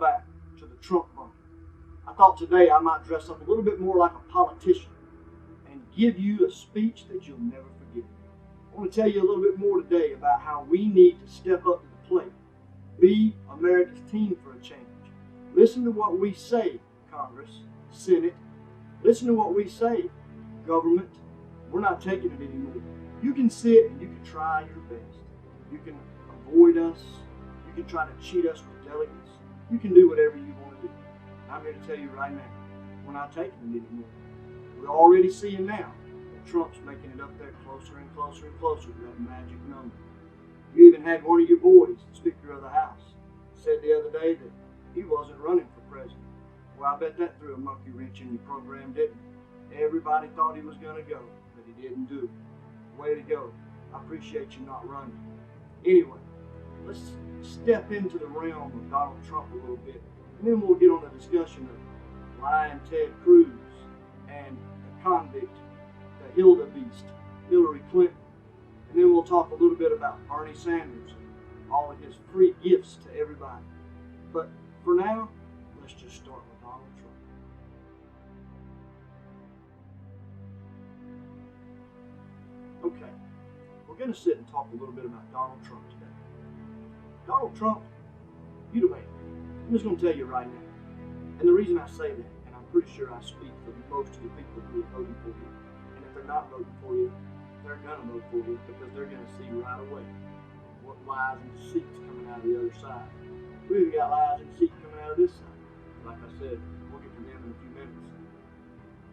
back to the Trump bunker. I thought today I might dress up a little bit more like a politician and give you a speech that you'll never forget. I want to tell you a little bit more today about how we need to step up to the plate. Be America's team for a change. Listen to what we say, Congress, Senate. Listen to what we say, government. We're not taking it anymore. You can sit and you can try your best. You can avoid us. You can try to cheat us with delegates. You can do whatever you want to do. I'm here to tell you right now, we're not taking it anymore. We're already seeing now that Trump's making it up there closer and closer and closer to that magic number. You even had one of your boys, the Speaker of the House, said the other day that he wasn't running for president. Well, I bet that threw a monkey wrench in your program, didn't it? Everybody thought he was going to go, but he didn't do it. Way to go. I appreciate you not running. Anyway, let's step into the realm of Donald Trump a little bit, and then we'll get on a discussion of lying Ted Cruz and the convict, the Hildebeest, Hillary Clinton. And then we'll talk a little bit about Bernie Sanders and all of his free gifts to everybody. But for now, let's just start with Donald Trump. Okay, we're going to sit and talk a little bit about Donald Trump today. Donald Trump, you the man. I'm just going to tell you right now. And the reason I say that, and I'm pretty sure I speak for most of the people who are voting for you, and if they're not voting for you, they're going to vote for you because they're going to see right away what lies and deceit's coming out of the other side. We even got lies and deceit coming out of this side. Like I said, we'll get to them in a few minutes.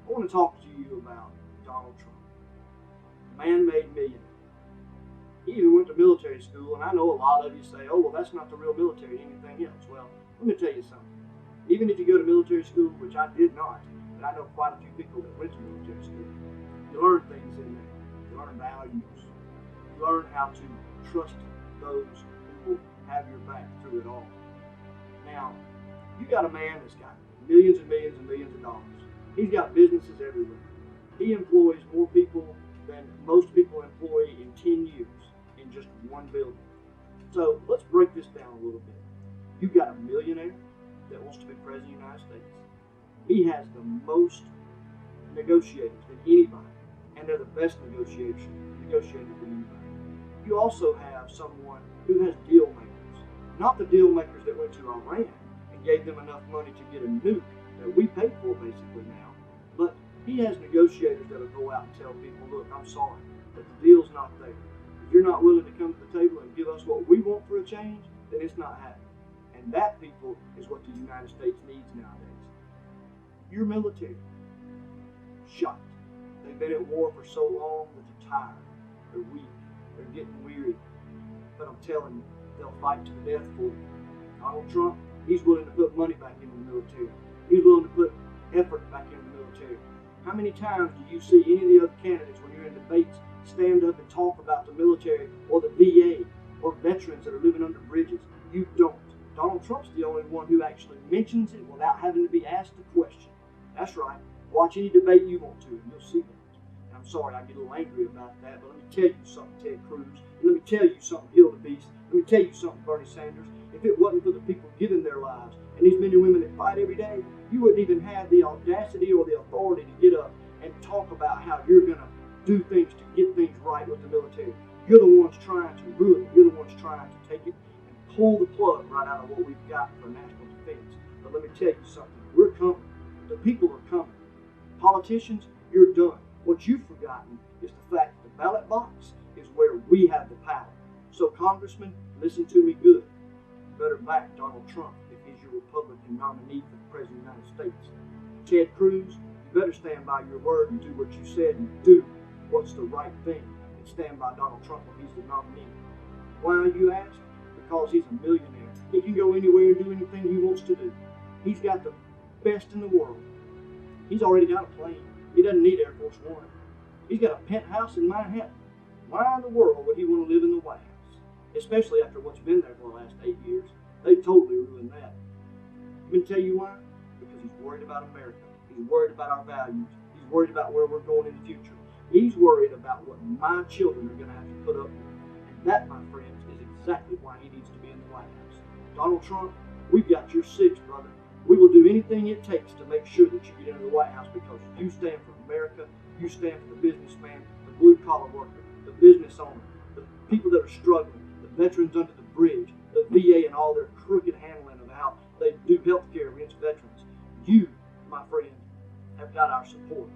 I want to talk to you about Donald Trump, man-made millionaire. He even went to military school, and I know a lot of you say, oh, well, that's not the real military, anything else. Well, let me tell you something. Even if you go to military school, which I did not, but I know quite a few people that went to military school, you learn things in there. You learn values. You learn how to trust those who will have your back through it all. Now, you got a man that's got millions and millions and millions of dollars. He's got businesses everywhere. He employs more people than most people employ in 10 years in just one building. So let's break this down a little bit. You've got a millionaire that wants to be president of the United States. He has the most negotiators than anybody, and they're the best negotiators than anybody. You also have someone who has deal makers. Not the deal makers that went to Iran and gave them enough money to get a nuke that we pay for basically now, but he has negotiators that will go out and tell people, look, I'm sorry, but the deal's not there. If you're not willing to come to the table and give us what we want for a change, then it's not happening. And that, people, is what the United States needs nowadays. Your military, shot. They've been at war for so long that they're tired, they're weak, they're getting weary. But I'm telling you, they'll fight to the death for it. Donald Trump, he's willing to put money back into the military. He's willing to put effort back into the military. How many times do you see any of the other candidates when you're in debates stand up and talk about the military or the VA or veterans that are living under bridges? You don't. Donald Trump's the only one who actually mentions it without having to be asked a question. That's right. Watch any debate you want to, and you'll see that. And I'm sorry I get a little angry about that, but let me tell you something, Ted Cruz. And let me tell you something, Hildebeest. Let me tell you something, Bernie Sanders. If it wasn't for the people giving their lives and these men and women that fight every day, you wouldn't even have the audacity or the authority to get up and talk about how you're going to do things to get things right with the military. You're the ones trying to ruin it. You're the ones trying to take it and pull the plug right out of what we've got for national defense. But let me tell you something. We're coming. The people are coming. Politicians, you're done. What you've forgotten is the fact that the ballot box is where we have the power. So, Congressman, listen to me good. You better back Donald Trump if he's your Republican nominee for the President of the United States. Ted Cruz, you better stand by your word and do what you said and do what's the right thing and stand by Donald Trump when he's the nominee. Why, you ask? Because he's a millionaire. He can go anywhere and do anything he wants to do. He's got the best in the world. He's already got a plane. He doesn't need Air Force One. He's got a penthouse in Manhattan. Why in the world would he want to live in the White House? Especially after what's been there for the last 8 years. They've totally ruined that. Let me tell you why. Because he's worried about America. He's worried about our values. He's worried about where we're going in the future. He's worried about what my children are going to have to put up with. And that, my friends, is exactly why he needs to be in the White House. Donald Trump, we've got your six, brother. We will do anything it takes to make sure that you get into the White House because you stand for America, you stand for the businessman, the blue-collar worker, the business owner, the people that are struggling, the veterans under the bridge, the VA and all their crooked handling of how they do health care against veterans. You, my friend, have got our support.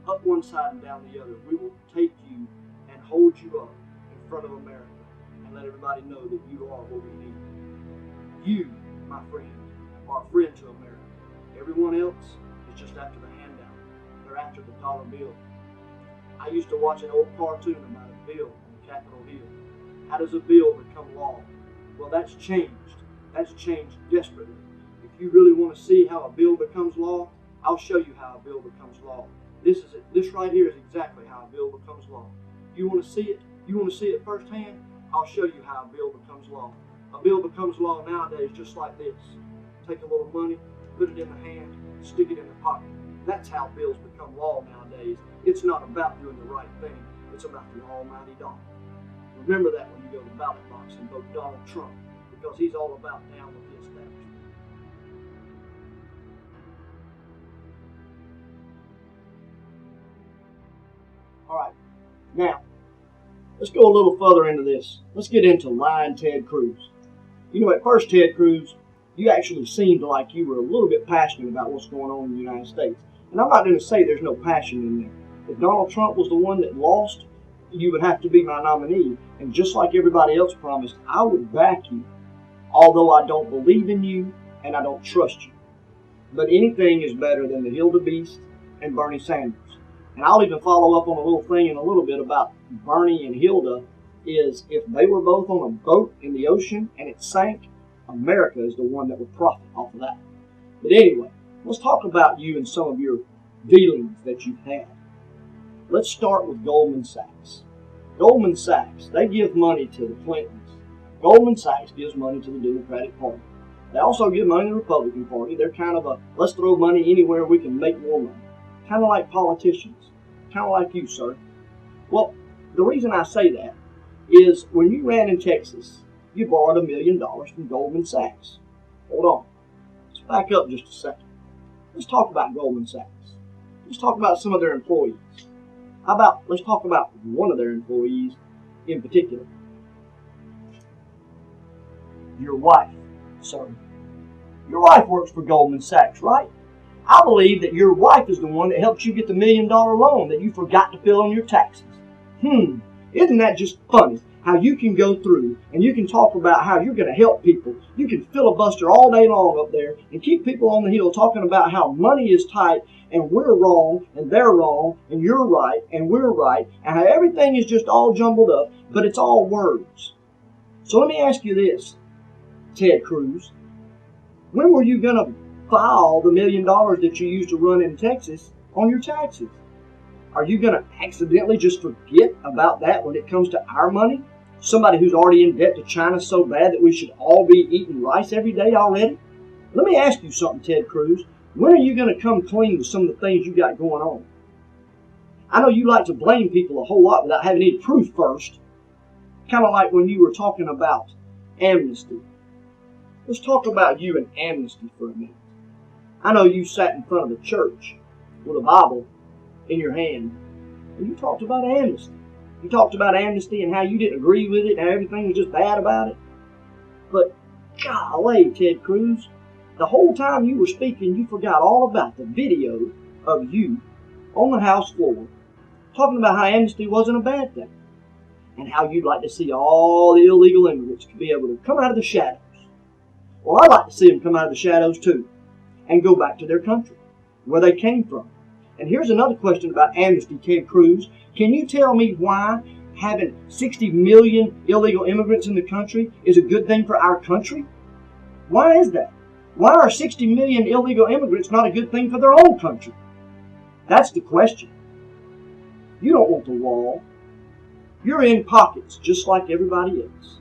Up one side and down the other, we will take you and hold you up in front of America and let everybody know that you are what we need. You, my friend, are a friend to America. Everyone else is just after the handout. They're after the dollar bill. I used to watch an old cartoon about a bill on Capitol Hill. How does a bill become law? Well, that's changed. That's changed desperately. If you really want to see how a bill becomes law, I'll show you how a bill becomes law. This is it. This right here is exactly how a bill becomes law. You want to see it? You want to see it firsthand? I'll show you how a bill becomes law. A bill becomes law nowadays just like this. Take a little money, put it in the hand, stick it in the pocket. That's how bills become law nowadays. It's not about doing the right thing. It's about the almighty dollar. Remember that when you go to the ballot box and vote Donald Trump, because he's all about down with the establishment. All right, now, let's go a little further into this. Let's get into lying Ted Cruz. You know, at first, Ted Cruz, you actually seemed like you were a little bit passionate about what's going on in the United States. And I'm not going to say there's no passion in there. If Donald Trump was the one that lost, you would have to be my nominee. And just like everybody else promised, I would back you, although I don't believe in you and I don't trust you. But anything is better than the Hildebeest and Bernie Sanders. And I'll even follow up on a little thing in a little bit about Bernie and Hilda, is if they were both on a boat in the ocean and it sank, America is the one that would profit off of that. But anyway, let's talk about you and some of your dealings that you've had. Let's start with Goldman Sachs. Goldman Sachs, they give money to the Clintons. Goldman Sachs gives money to the Democratic Party. They also give money to the Republican Party. They're kind of a, let's throw money anywhere we can make more money. Kind of like politicians. Kind of like you, sir. Well, the reason I say that is when you ran in Texas, you borrowed $1 million from Goldman Sachs. Hold on. Let's back up just a second. Let's talk about Goldman Sachs. Let's talk about some of their employees. How about, let's talk about one of their employees in particular. Your wife, sir. Your wife works for Goldman Sachs, right? I believe that your wife is the one that helped you get the $1 million loan that you forgot to fill on your taxes. Isn't that just funny? How you can go through and you can talk about how you're going to help people. You can filibuster all day long up there and keep people on the hill talking about how money is tight and we're wrong and they're wrong and you're right and we're right and how everything is just all jumbled up, but it's all words. So let me ask you this, Ted Cruz. When were you going to file the $1 million that you used to run in Texas on your taxes? Are you going to accidentally just forget about that when it comes to our money? Somebody who's already in debt to China so bad that we should all be eating rice every day already? Let me ask you something, Ted Cruz. When are you going to come clean with some of the things you got going on? I know you like to blame people a whole lot without having any proof first. Kind of like when you were talking about amnesty. Let's talk about you and amnesty for a minute. I know you sat in front of the church with a Bible in your hand, and you talked about amnesty. You talked about amnesty and how you didn't agree with it and everything was just bad about it. But golly, Ted Cruz, the whole time you were speaking, you forgot all about the video of you on the House floor talking about how amnesty wasn't a bad thing and how you'd like to see all the illegal immigrants be able to come out of the shadows. Well, I'd like to see them come out of the shadows too and go back to their country, where they came from. And here's another question about amnesty, Ted Cruz. Can you tell me why having 60 million illegal immigrants in the country is a good thing for our country? Why is that? Why are 60 million illegal immigrants not a good thing for their own country? That's the question. You don't want the wall. You're in pockets just like everybody else.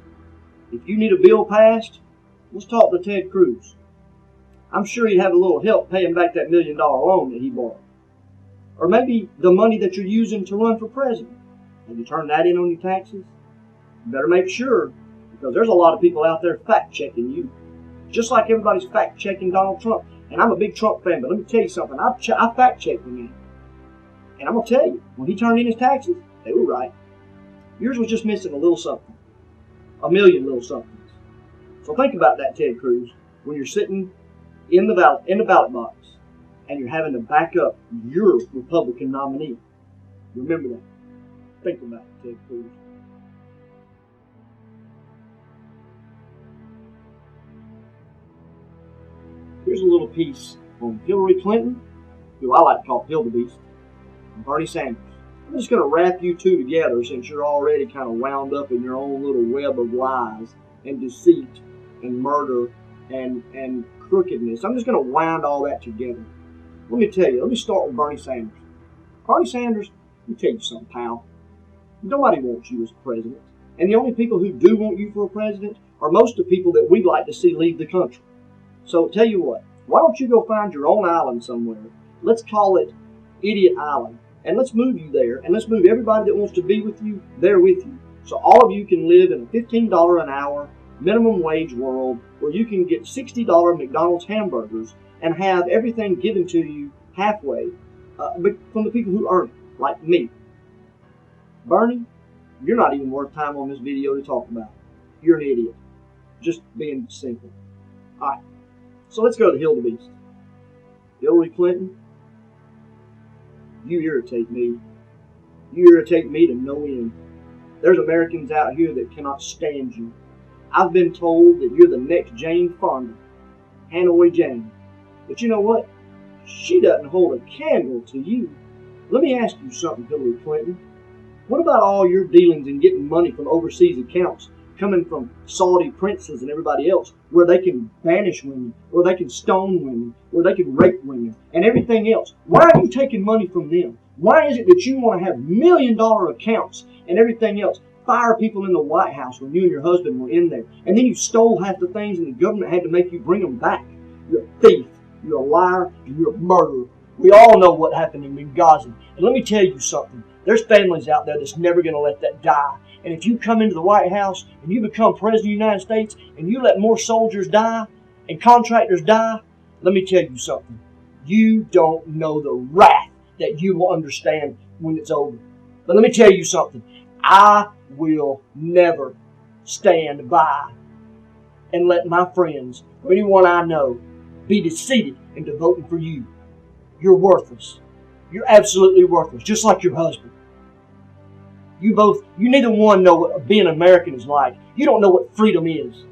If you need a bill passed, let's talk to Ted Cruz. I'm sure he'd have a little help paying back that $1 million loan that he borrowed. Or maybe the money that you're using to run for president. Have you turned that in on your taxes? You better make sure, because there's a lot of people out there fact-checking you. just like everybody's fact-checking Donald Trump. And I'm a big Trump fan, but let me tell you something. I fact-checked the man. And I'm going to tell you, when he turned in his taxes, they were right. Yours was just missing a little something. A million little somethings. So think about that, Ted Cruz, when you're sitting in the ballot box and you're having to back up your Republican nominee. Remember that. Think about it, Ted Cruz. Here's a little piece on Hillary Clinton, who I like to call Hildebeest, and Bernie Sanders. I'm just going to wrap you two together since you're already kind of wound up in your own little web of lies and deceit and murder and crookedness. I'm just going to wind all that together. Let me tell you, let me start with Bernie Sanders. Bernie Sanders, let me tell you something, pal. Nobody wants you as president. And the only people who do want you for a president are most of the people that we'd like to see leave the country. So tell you what, why don't you go find your own island somewhere? Let's call it Idiot Island. And let's move you there. And let's move everybody that wants to be with you there with you. So all of you can live in a $15 an hour minimum wage world where you can get $60 McDonald's hamburgers and have everything given to you halfway from the people who earn it, like me. Bernie, you're not even worth time on this video to talk about. You're an idiot. Just being simple. Alright, so let's go to Hildebeest. Hillary Clinton, you irritate me. You irritate me to no end. There's Americans out here that cannot stand you. I've been told that you're the next Jane Fonda, Hanoi Jane. But you know what? She doesn't hold a candle to you. Let me ask you something, Hillary Clinton. What about all your dealings in getting money from overseas accounts coming from Saudi princes and everybody else, where they can banish women, or they can stone women, or they can rape women, and everything else? Why are you taking money from them? Why is it that you want to have $1 million accounts and everything else? Fire people in the White House when you and your husband were in there, and then you stole half the things and the government had to make you bring them back. You're a thief, you're a liar, and you're a murderer. We all know what happened in Benghazi. And let me tell you something. There's families out there that's never going to let that die. And if you come into the White House and you become President of the United States and you let more soldiers die and contractors die, let me tell you something. You don't know the wrath that you will understand when it's over. But let me tell you something. I will never stand by and let my friends or anyone I know be deceived into voting for you. You're worthless. You're absolutely worthless, just like your husband. You neither one know what being American is like. You don't know what freedom is.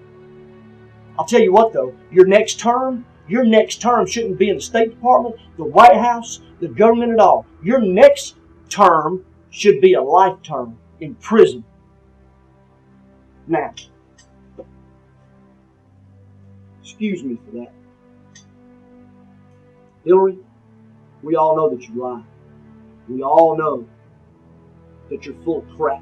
I'll tell you what though, your next term shouldn't be in the State Department, the White House, the government at all. Your next term should be a life term in prison. Now, excuse me for that. Hillary, we all know that you lie. We all know that you're full of crap.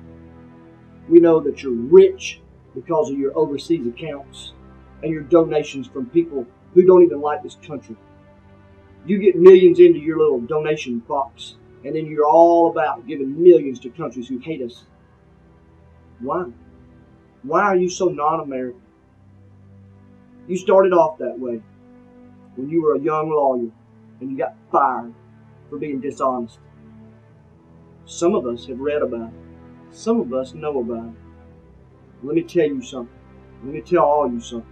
We know that you're rich because of your overseas accounts and your donations from people who don't even like this country. You get millions into your little donation box, and then you're all about giving millions to countries who hate us. Why? Why are you so non-American? You started off that way when you were a young lawyer and you got fired for being dishonest. Some of us have read about it. Some of us know about it. Let me tell you something. Let me tell all you something.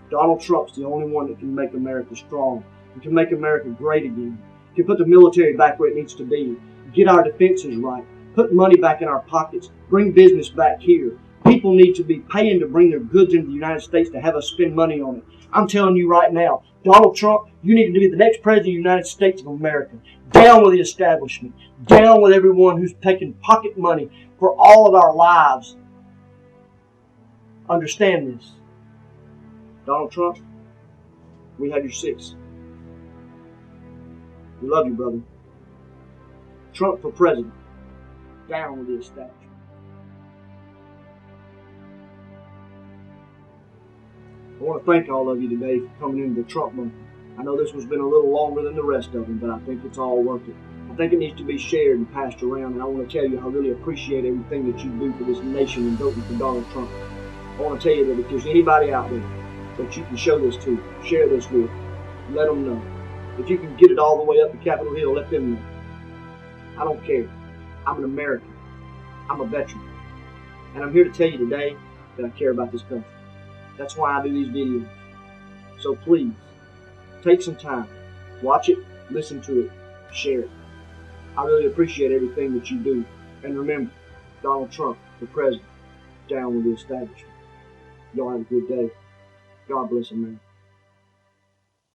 Donald Trump's the only one that can make America strong. He can make America great again. He can put the military back where it needs to be. Get our defenses right. Put money back in our pockets. Bring business back here. People need to be paying to bring their goods into the United States to have us spend money on it. I'm telling you right now, Donald Trump, you need to be the next president of the United States of America. Down with the establishment. Down with everyone who's taking pocket money for all of our lives. Understand this. Donald Trump, we have your six. We love you, brother. Trump for president. Down with the establishment. I want to thank all of you today for coming into the Trump bunker. I know this one's been a little longer than the rest of them, but I think it's all worth it. I think it needs to be shared and passed around, and I want to tell you I really appreciate everything that you do for this nation and voting for Donald Trump. I want to tell you that if there's anybody out there that you can show this to, share this with, let them know. If you can get it all the way up to Capitol Hill, let them know. I don't care. I'm an American. I'm a veteran. And I'm here to tell you today that I care about this country. That's why I do these videos. So please, take some time. Watch it, listen to it, share it. I really appreciate everything that you do. And remember, Donald Trump, the president, down with the establishment. Y'all have a good day. God bless America.